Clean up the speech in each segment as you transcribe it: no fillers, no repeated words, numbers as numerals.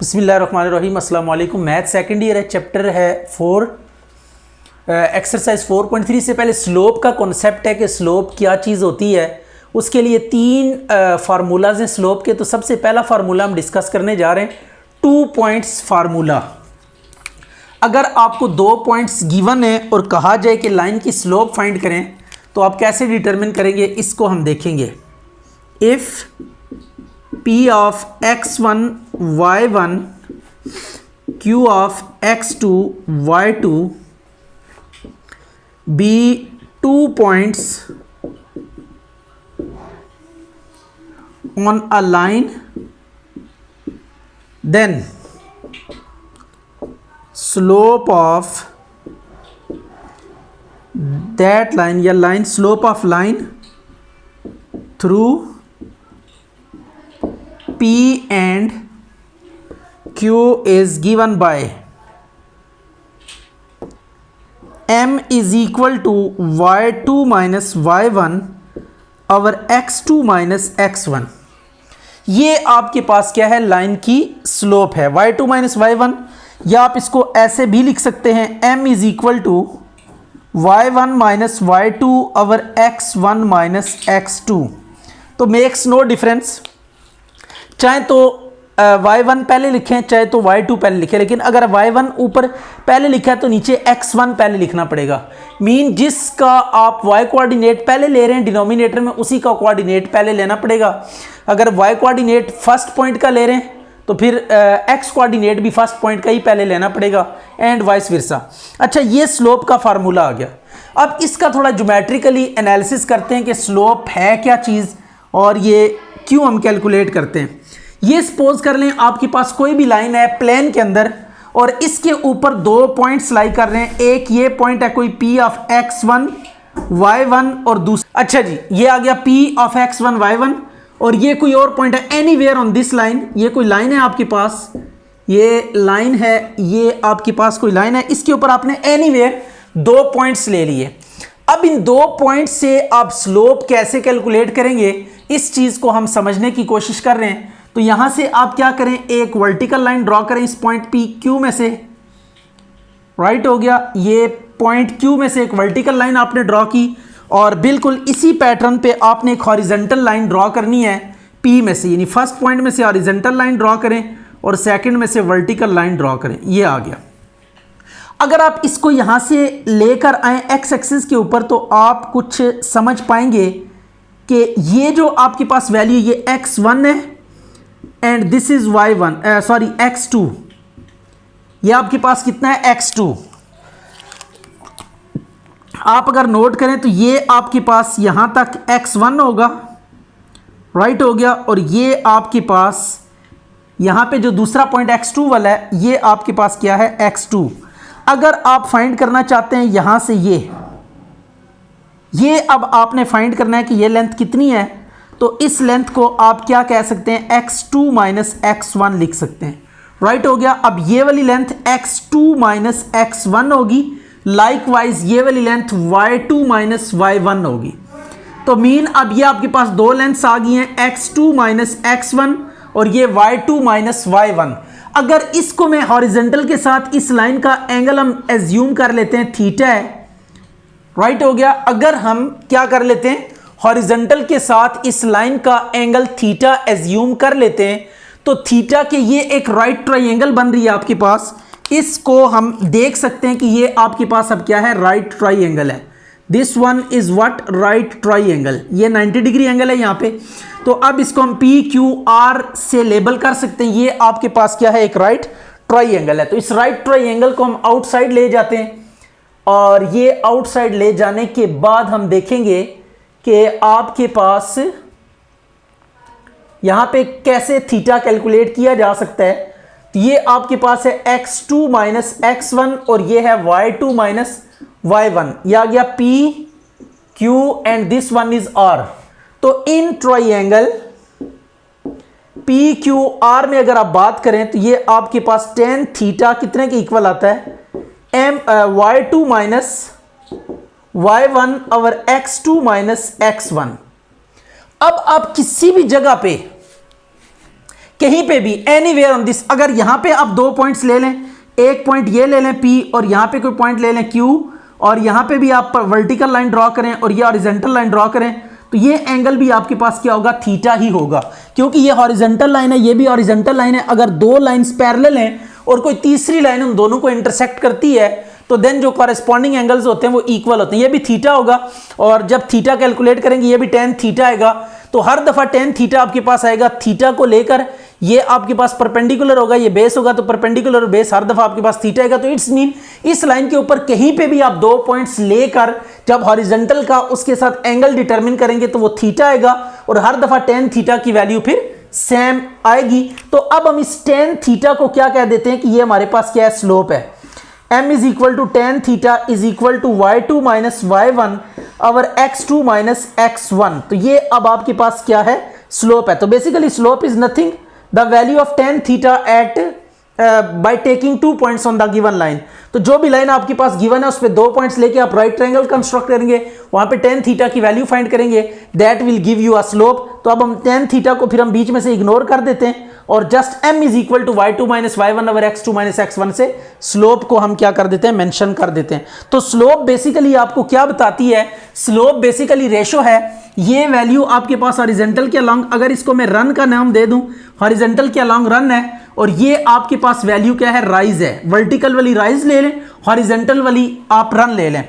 बिस्मिल्लाहिर्रहमानिर्रहीम। अस्सलाम वालेकुम। मैथ सेकंड ईयर है, चैप्टर है 4, एक्सरसाइज 4.3। से पहले स्लोप का कॉन्सेप्ट है कि स्लोप क्या चीज़ होती है। उसके लिए तीन फार्मूलाज हैं स्लोप के। तो सबसे पहला फार्मूला हम डिस्कस करने जा रहे हैं, 2 पॉइंट्स फार्मूला। अगर आपको 2 पॉइंट्स गिवन है और कहा जाए कि लाइन की स्लोप फाइंड करें तो आप कैसे डिटरमिन करेंगे, इसको हम देखेंगे। If P of x1 y1 Q of x2 y2 be 2 points on a line, then slope of that line या line slope of line through P and Q is given by M is equal to y2 minus y1 over x2 minus x1। ये आपके पास क्या है, line की slope है y2 minus y1, या आप इसको ऐसे भी लिख सकते हैं M is equal to y1 minus y2 over x1 minus x2। तो मेक्स नो डिफरेंस, चाहे तो y1 पहले लिखें चाहे तो y2 पहले लिखें, लेकिन अगर y1 ऊपर पहले लिखा है तो नीचे x1 पहले लिखना पड़ेगा। मीन जिसका आप y कोऑर्डिनेट पहले ले रहे हैं डिनोमिनेटर में, उसी का कोऑर्डिनेट पहले लेना पड़ेगा। अगर y कोऑर्डिनेट फर्स्ट पॉइंट का ले रहे हैं तो फिर x कोऑर्डिनेट भी फर्स्ट पॉइंट का ही पहले लेना पड़ेगा, एंड वाइस वर्सा। अच्छा, ये स्लोप का फार्मूला आ गया। अब इसका थोड़ा ज्योमेट्रिकली एनालिसिस करते हैं कि स्लोप है क्या चीज़ और ये क्यों हम कैलकुलेट करते हैं। ये सपोज कर लें आपके पास कोई भी लाइन है प्लेन के अंदर और इसके ऊपर 2 पॉइंट्स लाई कर रहे हैं। एक ये पॉइंट है कोई P ऑफ x1 y1 और दूसरा, अच्छा जी, ये आ गया P ऑफ x1 y1, और ये कोई और पॉइंट है एनीवेयर ऑन दिस लाइन। ये कोई लाइन है आपके पास, ये लाइन है, ये आपके पास कोई लाइन है, इसके ऊपर आपने एनीवेयर 2 पॉइंट्स ले लिए। अब इन 2 पॉइंट से आप स्लोप कैसे कैलकुलेट करेंगे, इस चीज़ को हम समझने की कोशिश कर रहे हैं। तो यहां से आप क्या करें, एक वर्टिकल लाइन ड्रॉ करें इस पॉइंट पी क्यू में से, राइट हो गया। ये पॉइंट क्यू में से एक वर्टिकल लाइन आपने ड्रॉ की, और बिल्कुल इसी पैटर्न पे आपने एक हॉरिजॉन्टल लाइन ड्रॉ करनी है पी में से, यानी फर्स्ट पॉइंट में से हॉरिजॉन्टल लाइन ड्रॉ करें और सेकंड में से वर्टिकल लाइन ड्रॉ करें। ये आ गया। अगर आप इसको यहां से लेकर आए एक्स एक्सिस के ऊपर तो आप कुछ समझ पाएंगे कि ये जो आपके पास वैल्यू, ये x1 है and this is y1, sorry x2। ये आपके पास कितना है, x2। आप अगर नोट करें तो ये आपके पास यहां तक x1 होगा, राइट हो गया, और ये आपके पास यहां पे जो दूसरा पॉइंट x2 वाला है, ये आपके पास क्या है, x2। अगर आप फाइंड करना चाहते हैं यहां से ये अब आपने फाइंड करना है कि ये लेंथ कितनी है, तो इस लेंथ को आप क्या कह सकते हैं, x2 माइनस x1 लिख सकते हैं, राइट हो गया। अब ये वाली लेंथ x2 माइनस x1 होगी, लाइकवाइज ये वाली लेंथ y2 माइनस y1 होगी। तो मीन अब ये आपके पास 2 लेंथ्स आ गई हैं, x2 माइनस x1 और ये y2 माइनस y1। अगर इसको मैं हॉरिजॉन्टल के साथ इस लाइन का एंगल हम एज्यूम कर लेते हैं थीटा है, राइट हो गया। अगर हम क्या कर लेते हैं, हॉरिजॉन्टल के साथ इस लाइन का एंगल थीटा एज्यूम कर लेते हैं, तो थीटा के ये एक राइट ट्राइंगल बन रही है आपके पास। इसको हम देख सकते हैं कि ये आपके पास अब क्या है, राइट ट्राइंगल है। This one is what, right triangle. ये 90 डिग्री एंगल है यहाँ पे। तो अब इसको हम पी क्यू आर से लेबल कर सकते हैं। ये आपके पास क्या है, एक राइट ट्राइंगल है। तो इस राइट ट्राइंगल को हम आउटसाइड ले जाते हैं, और ये आउटसाइड ले जाने के बाद हम देखेंगे कि आपके पास यहां पे कैसे थीटा कैलकुलेट किया जा सकता है। तो ये आपके पास है x2 माइनस x1 और ये है y2 माइनस y1। यह आ गया p q and this one is r। तो in triangle p q r में अगर आप बात करें तो ये आपके पास tan थीटा कितने के इक्वल आता है, y2 minus y1 over x2 minus x1। अब आप किसी भी जगह पे कहीं पे भी एनीवेयर ऑन दिस, अगर यहां पे आप 2 पॉइंट्स ले लें, एक पॉइंट ये ले लें P और यहां पे कोई पॉइंट ले लें Q, और यहां पे भी आप वर्टिकल लाइन ड्रॉ करें और ये हॉरिजॉन्टल लाइन ड्रॉ करें, तो ये एंगल भी आपके पास क्या होगा, थीटा ही होगा, क्योंकि ये हॉरिजॉन्टल लाइन है, ये भी हॉरिजॉन्टल लाइन है। अगर दो लाइंस पैरेलल हैं और कोई तीसरी लाइन उन दोनों को इंटरसेक्ट करती है, तो देन जो कॉरेस्पॉन्डिंग एंगल्स होते हैं वो इक्वल होते हैं। ये भी थीटा होगा, और जब थीटा कैलकुलेट करेंगे ये भी tan थीटा आएगा। तो हर दफा tan थीटा आपके पास आएगा थीटा को लेकर, ये आपके पास परपेंडिकुलर होगा, ये बेस होगा, तो परपेंडिकुलर बेस हर दफा आपके पास थीटा आएगा। तो इट्स मीन इस लाइन के ऊपर कहीं पे भी आप 2 पॉइंट्स लेकर जब हॉरिजॉन्टल का उसके साथ एंगल डिटरमिन करेंगे तो वो थीटा आएगा, और हर दफा tan थीटा की वैल्यू फिर सेम आएगी। तो अब हम इस tan थीटा को क्या कह देते हैं कि ये हमारे पास क्या है, स्लोप है। m is equal to tan theta is equal to y2 minus y1 और x2 माइनस x1। तो ये अब आपके पास क्या है, स्लोप है। तो basically slope is nothing the value of tan theta at by taking 2 points on the given line. तो जो भी लाइन आपके पास गिवन है उस पर 2 पॉइंट्स लेके आप राइट ट्रायंगल कंस्ट्रक्ट करेंगे, वहां पे tan थीटा की वैल्यू फाइंड करेंगे, that will give you a slope. तो अब हम tan थीटा को फिर हम बीच में से इग्नोर कर देते हैं और just m is equal to y2 minus y1 over x2 minus x1 से स्लोप को हम क्या कर देते हैं, मेंशन कर देते हैं। तो स्लोप बेसिकली आपको क्या बताती है, स्लोप बेसिकली रेशो है। ये वैल्यू आपके पास हॉरिजॉन्टल के अलोंग, अगर इसको मैं रन का नाम दे दूं, हॉरिजॉन्टल के अलोंग रन है, और ये आपके पास वैल्यू क्या है, राइज है। वर्टिकल वाली राइज ले लें, हॉरिजॉन्टल वाली आप रन ले लें।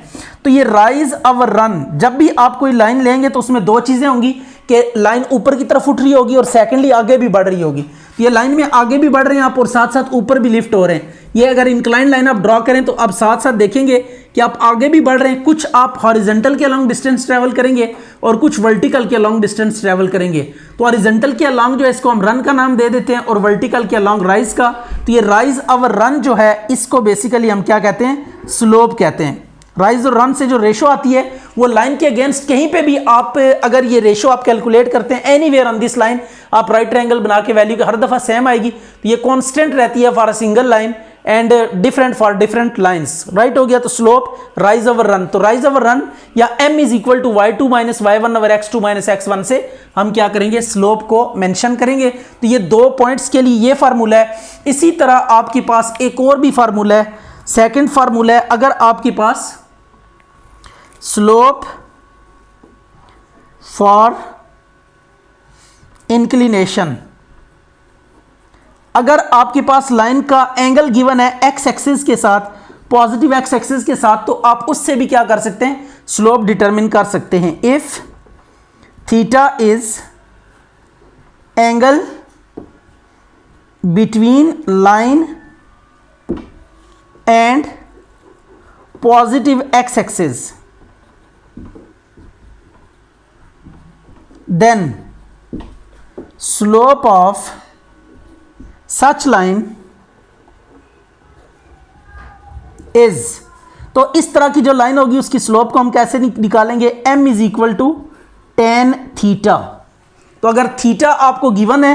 तो ये राइज और रन, जब भी आप कोई लाइन लेंगे तो उसमें 2 चीजें होंगी कि लाइन ऊपर की तरफ उठ रही होगी और सेकेंडली आगे भी बढ़ रही होगी। ये लाइन में आगे भी बढ़ रहे हैं आप और साथ साथ ऊपर भी लिफ्ट हो रहे हैं। ये अगर इंक्लाइन लाइन आप ड्रॉ करें तो आप साथ साथ देखेंगे कि आप आगे भी बढ़ रहे हैं, कुछ आप हॉरिजॉन्टल के अलोंग डिस्टेंस ट्रैवल करेंगे और कुछ वर्टिकल के अलोंग डिस्टेंस ट्रैवल करेंगे। तो हॉरिजॉन्टल के अलोंग जो है इसको हम रन का नाम दे देते हैं और वर्टिकल के अलोंग राइज का। तो ये राइज और रन जो है इसको बेसिकली हम क्या कहते हैं, स्लोप कहते हैं। राइज और रन से जो रेशो आती है वो लाइन के अगेंस्ट कहीं पे भी आप अगर ये रेशो आप कैलकुलेट करते हैं एनीवेयर ऑन दिस लाइन, आप राइट ट्रायंगल बना के वैल्यू हर दफा सेम आएगी। तो ये कांस्टेंट रहती है for a single line and different for different lines. Right हो गया। तो स्लोप राइज ओवर रन, तो राइज ओवर रन या m is equal to y2 minus y1 over x2 minus x1 से हम क्या करेंगे, स्लोप को मेंशन करेंगे। तो ये 2 पॉइंट्स के लिए ये फार्मूला है। इसी तरह आपके पास एक और भी फार्मूला है, सेकेंड फार्मूला है। अगर आपके पास स्लोप फॉर इंक्लिनेशन, अगर आपके पास लाइन का एंगल गिवन है एक्स एक्सिस के साथ, पॉजिटिव एक्स एक्सिस के साथ, तो आप उससे भी क्या कर सकते हैं, स्लोप डिटरमिन कर सकते हैं। If theta is angle between line and positive x axis, then slope of such line is, तो इस तरह की जो लाइन होगी उसकी स्लोप को हम कैसे निकालेंगे, m is equal to tan theta. तो अगर थीटा आपको गिवन है,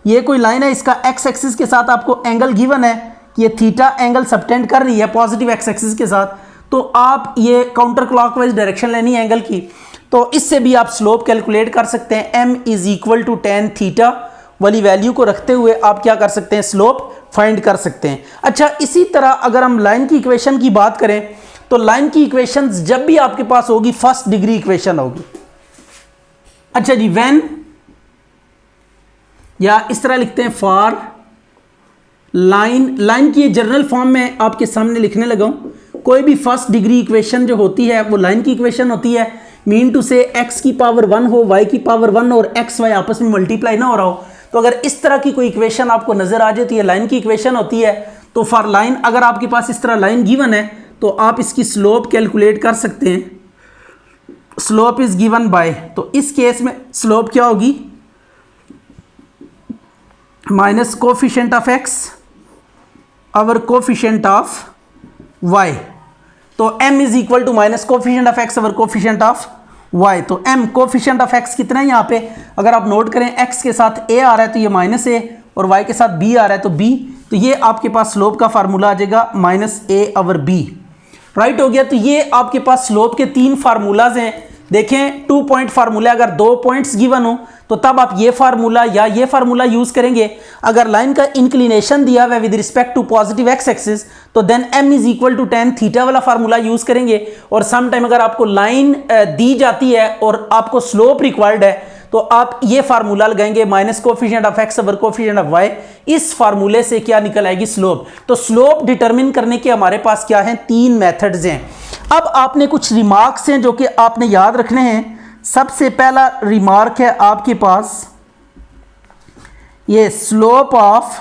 ये कोई लाइन है, इसका x एक्सिस के साथ आपको एंगल गिवन है कि ये थीटा एंगल सबटेंड कर रही है पॉजिटिव x एक्सिस के साथ, तो आप ये काउंटर क्लॉकवाइज डायरेक्शन लेनी है एंगल की, तो इससे भी आप स्लोप कैलकुलेट कर सकते हैं। m is equal to tan theta वाली वैल्यू को रखते हुए आप क्या कर सकते हैं, स्लोप फाइंड कर सकते हैं। अच्छा, इसी तरह अगर हम लाइन की इक्वेशन की बात करें तो लाइन की इक्वेशन जब भी आपके पास होगी फर्स्ट डिग्री इक्वेशन होगी। अच्छा जी, व्हेन, या इस तरह लिखते हैं फॉर लाइन, लाइन की जनरल फॉर्म में आपके सामने लिखने लगा हूं। कोई भी फर्स्ट डिग्री इक्वेशन जो होती है वो लाइन की इक्वेशन होती है। मीन टू से x की पावर 1 हो, y की पावर 1 और x y आपस में मल्टीप्लाई ना हो रहा हो, तो अगर इस तरह की कोई इक्वेशन आपको नजर आ जाए तो ये लाइन की इक्वेशन होती है। तो फॉर लाइन, अगर आपके पास इस तरह लाइन गिवन है तो आप इसकी स्लोप कैलकुलेट कर सकते हैं। स्लोप इज गिवन बाय, तो इस केस में स्लोप क्या होगी, माइनस कोफिशिएंट ऑफ x और कोफिशिएंट ऑफ y। तो m is equal to minus coefficient of x और कोफिशिएंट ऑफ y। तो m कोफिशिएंट ऑफ x कितना है यहाँ पे, अगर आप नोट करें x के साथ a आ रहा है तो ये माइनस a, और y के साथ b आ रहा है तो b, तो ये आपके पास स्लोप का फार्मूला आ जाएगा माइनस a और b। राइट हो गया। तो ये आपके पास स्लोप के 3 फार्मूलाज हैं देखें 2 पॉइंट फार्मूला, अगर 2 पॉइंट्स गिवन हो तो तब आप ये फार्मूला या ये फार्मूला यूज करेंगे। अगर लाइन का इंक्लिनेशन दिया हुआ है with respect to positive x axis तो then m is equal to tan theta वाला फार्मूला यूज करेंगे। और सम टाइम अगर आपको लाइन दी जाती है और आपको स्लोप रिक्वायर्ड है तो आप ये फार्मूला लगाएंगे minus coefficient of x over coefficient of y. इस फार्मूले से क्या निकल आएगी? स्लोप। तो स्लोप डिटरमिन करने के हमारे पास क्या है? 3 मेथड्स हैं। अब आपने कुछ रिमार्क्स हैं जो कि आपने याद रखने हैं। सबसे पहला रिमार्क है आपके पास ये स्लोप ऑफ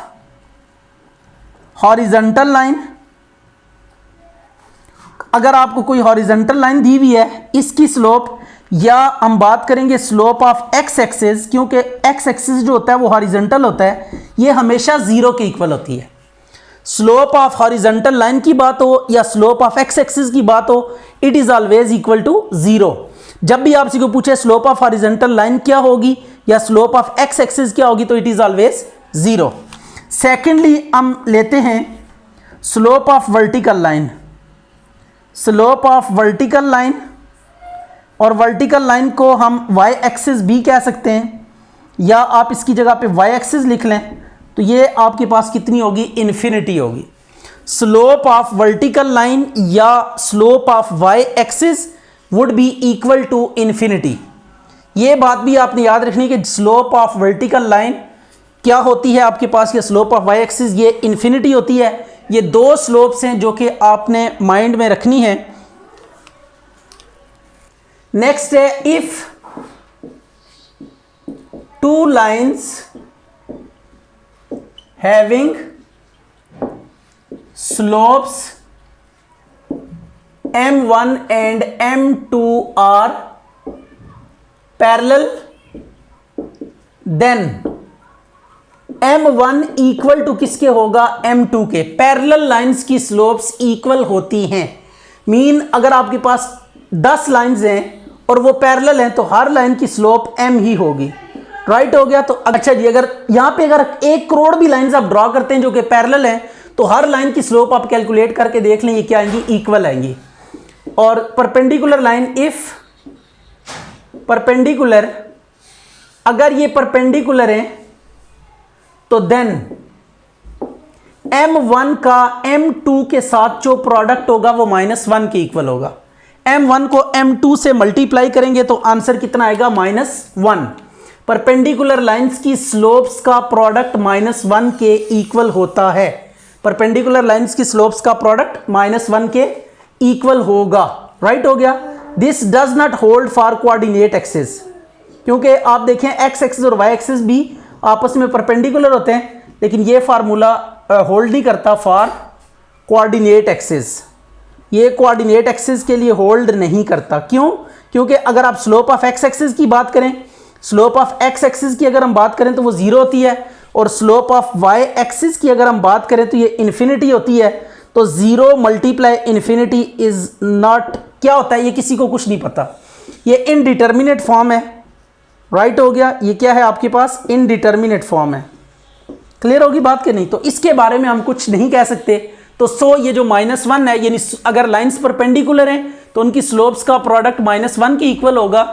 हॉरिजॉन्टल लाइन। अगर आपको कोई हॉरिजॉन्टल लाइन दी हुई है इसकी स्लोप, या हम बात करेंगे स्लोप ऑफ एक्स एक्सिस, क्योंकि एक्स एक्सिस जो होता है वो हॉरिजॉन्टल होता है, ये हमेशा 0 के इक्वल होती है। स्लोप ऑफ हॉरिजॉन्टल लाइन की बात हो या स्लोप ऑफ एक्स एक्सिस की बात हो, it is always equal to 0। जब भी आपसे को पूछे स्लोप ऑफ हॉरिजॉन्टल लाइन क्या होगी या स्लोप ऑफ एक्स एक्सिस क्या होगी तो इट इज ऑलवेज 0। सेकेंडली हम लेते हैं slope of vertical line. Slope of vertical line, और वर्टिकल लाइन को हम वाई एक्सिस भी कह सकते हैं, या आप इसकी जगह पे वाई एक्सिस लिख लें तो ये आपके पास कितनी होगी? इन्फिनिटी होगी। स्लोप ऑफ वर्टिकल लाइन या slope of y axis would be equal to infinity. ये बात भी आपने याद रखनी कि स्लोप ऑफ वर्टिकल लाइन क्या होती है आपके पास, या स्लोप ऑफ वाई एक्सिस ये इन्फिनिटी होती है। ये 2 स्लोप्स हैं जो कि आपने माइंड में रखनी है। नेक्स्ट है if 2 lines having slopes m1 and m2 are parallel, then m1 equal to किसके होगा? m2 के। पैरेलल लाइंस की स्लोप्स इक्वल होती हैं। मीन अगर आपके पास 10 लाइंस हैं और वो पैरेलल हैं तो हर लाइन की स्लोप m ही होगी। राइट हो गया। तो अच्छा जी, अगर यहां पे अगर 1 करोड़ भी लाइंस आप ड्रॉ करते हैं जो कि पैरेलल हैं तो हर लाइन की स्लोप आप कैलकुलेट करके देख लें ये क्या आएंगी? इक्वल आएंगी। और परपेंडिकुलर लाइन, इफ परपेंडिकुलर, अगर ये परपेंडिकुलर है तो देन m1 का m2 के साथ जो प्रोडक्ट होगा वो -1 के इक्वल होगा। m1 को m2 से मल्टीप्लाई करेंगे तो आंसर कितना आएगा? -1। परपेंडिकुलर लाइंस की स्लोप्स का प्रोडक्ट -1 के इक्वल होता है। परपेंडिकुलर लाइंस की स्लोप्स का प्रोडक्ट -1 के इक्वल होगा। राइट हो गया। This does not hold for coordinate axis, क्योंकि आप देखें एक्स एक्सिस और वाई एक्सिस भी आपस में परपेंडिकुलर होते हैं, लेकिन ये फार्मूला होल्ड नहीं करता फॉर कोऑर्डिनेट एक्सिस। ये कोऑर्डिनेट एक्सिस के लिए होल्ड नहीं करता। क्यों? क्योंकि अगर आप स्लोप ऑफ एक्स एक्सिस की बात करें, स्लोप ऑफ एक्स एक्सिस की अगर हम बात करें तो वो 0 होती है, और स्लोप ऑफ वाई एक्सिस की अगर हम बात करें तो ये इन्फिनिटी होती है। तो 0 मल्टीप्लाई इन्फिनिटी इज नॉट, क्या होता है ये किसी को कुछ नहीं पता, ये इनडिटर्मिनेट फॉर्म है। राइट हो गया। ये क्या है आपके पास? इनडिटर्मिनेट फॉर्म है। क्लियर होगी बात कि नहीं? तो इसके बारे में हम कुछ नहीं कह सकते। तो ये जो -1 है, यानी अगर लाइंस परपेंडिकुलर हैं तो उनकी स्लोप्स का प्रोडक्ट -1 के इक्वल होगा।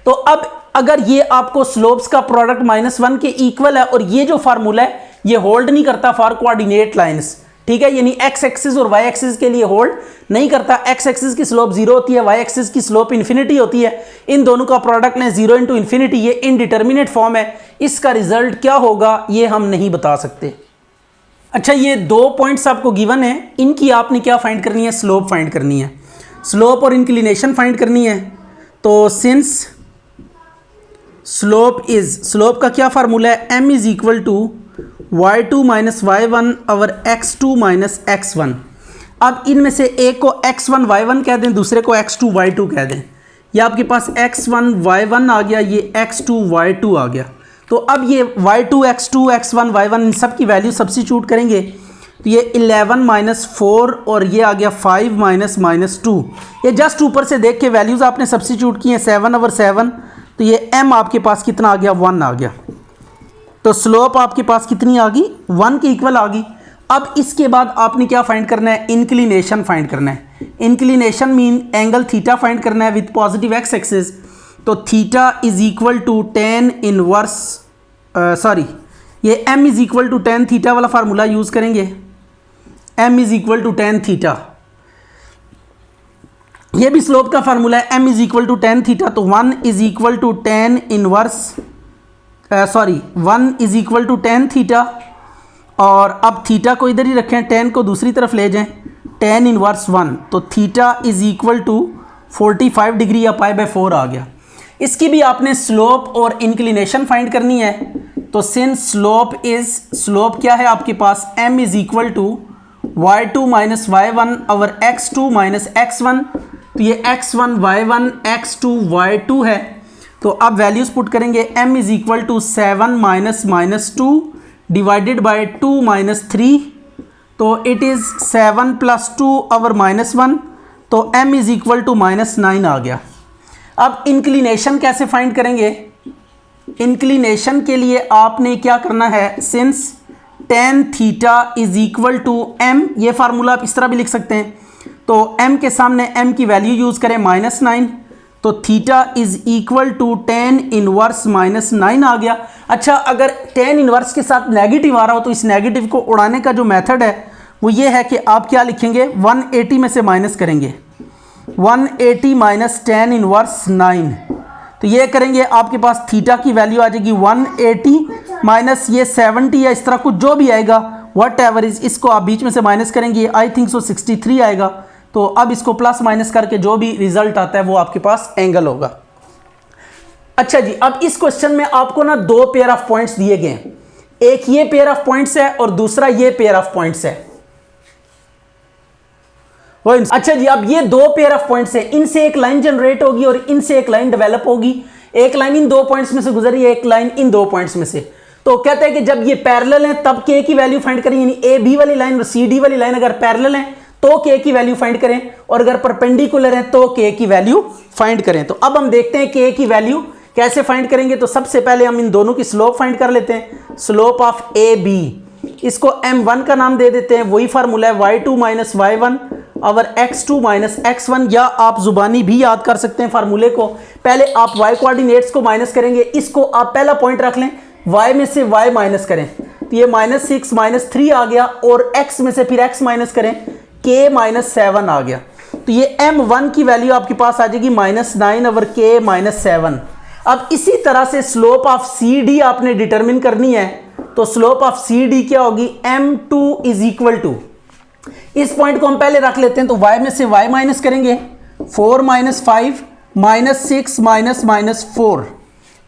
तो अब अगर ये आपको स्लोप्स का प्रोडक्ट -1 के इक्वल है और ये जो फार्मूला है ये होल्ड नहीं करता फॉर कोऑर्डिनेट लाइंस, ठीक है, यानी एक्स एक्सिस और वाई एक्सिस के लिए होल्ड नहीं करता। एक्स एक्सिस की स्लोप 0 होती है, वाई एक्सिस की स्लोप इन्फिनिटी होती है। इन दोनों का प्रोडक्ट लें 0 × इन्फिनिटी, ये इनडिटर्मिनेट फॉर्म है। इसका रिजल्ट क्या होगा ये हम नहीं बता सकते। अच्छा, ये 2 पॉइंट्स आपको गिवन है, इनकी आपने क्या फाइंड करनी है? स्लोप फाइंड करनी है। स्लोप और इंक्लिनेशन फाइंड करनी है। तो सिंस स्लोप का क्या फार्मूला है? m is equal to y2 minus y1 और x2 माइनस x1। अब इनमें से एक को x1 y1 कह दें, दूसरे को x2 y2 कह दें। ये आपके पास x1 y1 आ गया, ये x2 y2 आ गया। तो अब ये y2 x2 x1 y1 इन सब की वैल्यू सब्स्टिट्यूट करेंगे तो ये 11 माइनस 4 और ये आ गया 5 माइनस 2। ये जस्ट ऊपर से देख के वैल्यूज़ आपने सब्स्टिट्यूट किए 7 और 7, तो ये m आपके पास कितना आ गया? 1 आ गया। तो स्लोप आपके पास कितनी आ गई? 1 के इक्वल आ गई। अब इसके बाद आपने क्या फाइंड करना है? इंक्लिनेशन फाइंड करना है। Inclination mean angle theta find करना है विद पॉजिटिव एक्स एक्सिस, तो theta is equal to tan inverse ये m is equal to tan theta वाला फार्मूला यूज़ करेंगे। m is equal to tan theta, ये भी स्लोप का फार्मूला है, m is equal to tan theta, तो 1 is equal to tan inverse 1 is equal to tan theta, और अब theta को इधर ही रखें, टेन को दूसरी तरफ ले जाएं, टेन इनवर्स 1, तो theta is equal to 45 degree या पाई बाय 4 आ गया। इसकी भी आपने स्लोप और इंक्लिनेशन फाइंड करनी है, तो सिंस स्लोप क्या है आपके पास, m is equal to y2 minus y1 और x2 माइनस x1, तो ये x1 y1 x2 y2 है। तो अब वैल्यूज पुट करेंगे, m is equal to 7 minus 2 divided by 2 minus 3, तो इट इज़ 7 प्लस 2 और माइनस 1, तो m is equal to minus 9 आ गया। अब इंक्लिनेशन कैसे फाइंड करेंगे, इंक्लिनेशन के लिए आपने क्या करना है, since tan theta is equal to m, ये फार्मूला आप इस तरह भी लिख सकते हैं, तो m के सामने m की वैल्यू यूज़ करें -9, तो theta is equal to tan inverse -9 आ गया। अच्छा, अगर टेन इनवर्स के साथ नेगेटिव आ रहा हो तो इस नेगेटिव को उड़ाने का जो मेथड है वो ये है कि आप क्या लिखेंगे, 180 में से माइनस करेंगे, 180 माइनस टेन इनवर्स 9, तो ये करेंगे आपके पास थीटा की वैल्यू आ जाएगी 180 माइनस ये 70 या इस तरह कुछ जो भी आएगा वट एवर इज, इसको आप बीच में से माइनस करेंगे, आई थिंक सो 63 आएगा। तो अब इसको प्लस माइनस करके जो भी रिजल्ट आता है वो आपके पास एंगल होगा। अच्छा जी, अब इस क्वेश्चन में आपको ना दो पेयर ऑफ पॉइंट्स दिए गए हैं, एक ये पेयर ऑफ पॉइंट्स है और दूसरा ये पेयर ऑफ पॉइंट्स है। अच्छा जी, अब ये दो पेयर ऑफ पॉइंट्स है, इनसे एक लाइन जनरेट होगी और इनसे एक लाइन डेवलप होगी, एक लाइन इन दो पॉइंट्स में से गुजरी है, एक लाइन इन दो पॉइंट्स में से। तो कहते हैं कि जब ये पैरेलल हैं तब के की वैल्यू फाइंड करें, यानी ए बी वाली लाइन और सी डी वाली लाइन अगर पैरेलल हैं तो के की वैल्यू फाइंड करें, और अगर परपेंडिकुलर है तो के की वैल्यू फाइंड करें। तो अब हम देखते हैं के की वैल्यू कैसे फाइंड करेंगे। तो सबसे पहले हम इन दोनों की स्लोप फाइंड कर लेते हैं, स्लोप ऑफ ए बी, इसको m1 का नाम दे देते हैं, वही फार्मूला है y2 माइनस y1 और x2 माइनस x1, या आप जुबानी भी याद कर सकते हैं फार्मूले को। पहले आप y कोऑर्डिनेट्स को माइनस करेंगे, इसको आप पहला पॉइंट रख लें, y में से y माइनस करें तो ये -6 -3 आ गया, और x में से फिर x माइनस करें, k -7 आ गया। तो ये m1 की वैल्यू आपके पास आ जाएगी -9 और k -7। अब इसी तरह से स्लोप ऑफ सी डी आपने डिटरमिन करनी है, तो स्लोप ऑफ सी डी क्या होगी, m2 इज इक्वल टू, इस पॉइंट को हम पहले रख लेते हैं, तो y में से y माइनस करेंगे, 4 - 5 -6 -4,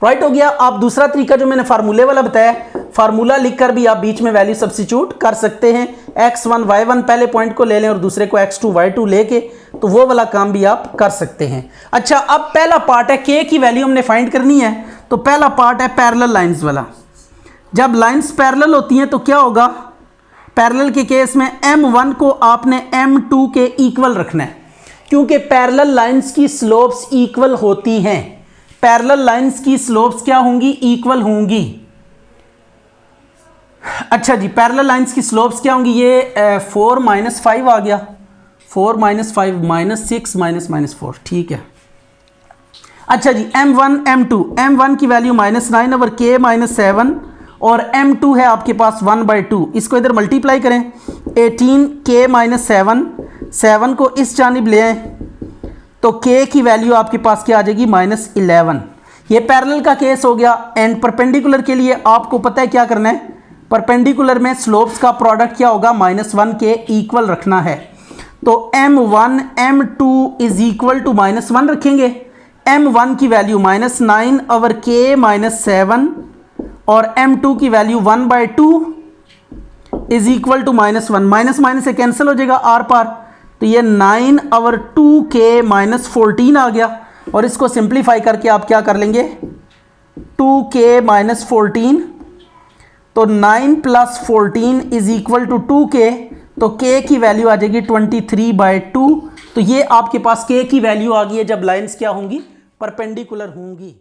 राइट हो गया। आप दूसरा तरीका जो मैंने फार्मूले वाला बताया, फार्मूला लिखकर भी आप बीच में वैल्यू सब्स्टिट्यूट कर सकते हैं, x1 y1 पहले पॉइंट को ले लें और दूसरे को x2 y2 लेके, तो वो वाला काम भी आप कर सकते हैं। अच्छा, अब पहला पार्ट है k की वैल्यू हमने फाइंड करनी है, तो पहला पार्ट है पैरेलल लाइंस वाला। जब लाइंस पैरेलल होती हैं तो क्या होगा, पैरेलल के केस में m1 को आपने m2 के इक्वल रखना है, क्योंकि पैरेलल लाइंस की स्लोप्स इक्वल होती हैं, पैरेलल लाइंस की स्लोप्स क्या होंगी, इक्वल होंगी। अच्छा जी, पैरेलल लाइंस की स्लोप्स क्या होंगी, ये 4 - 5 आ गया, 4 - 5 -6 -4, ठीक है। अच्छा जी, m1 m1 की वैल्यू -9 और k -7, और m2 है आपके पास 1/2, इसको इधर मल्टीप्लाई करें, 18 k -7, 7 को इस जानिब ले आए तो k की वैल्यू आपके पास क्या आ जाएगी, -11। ये पैरेलल का केस हो गया। एंड परपेंडिकुलर के लिए आपको पता है क्या करना है, परपेंडिकुलर में स्लोप्स का प्रोडक्ट क्या होगा, -1 के इक्वल रखना है। तो m1 m2 is equal to -1 रखेंगे, m1 की वैल्यू -9 और k -7, और m2 की value 1/2 is equal to -1, minus से कैंसिल हो जाएगा आर पार, तो ये 9 और 2k -14 आ गया, और इसको सिंप्लीफाई करके आप क्या कर लेंगे, 2k -14, तो 9 + 14 इज इक्वल टू 2k, तो k की वैल्यू आ जाएगी 23/2। तो ये आपके पास k की वैल्यू आ गई है जब लाइंस क्या होंगी, परपेंडिकुलर होंगी।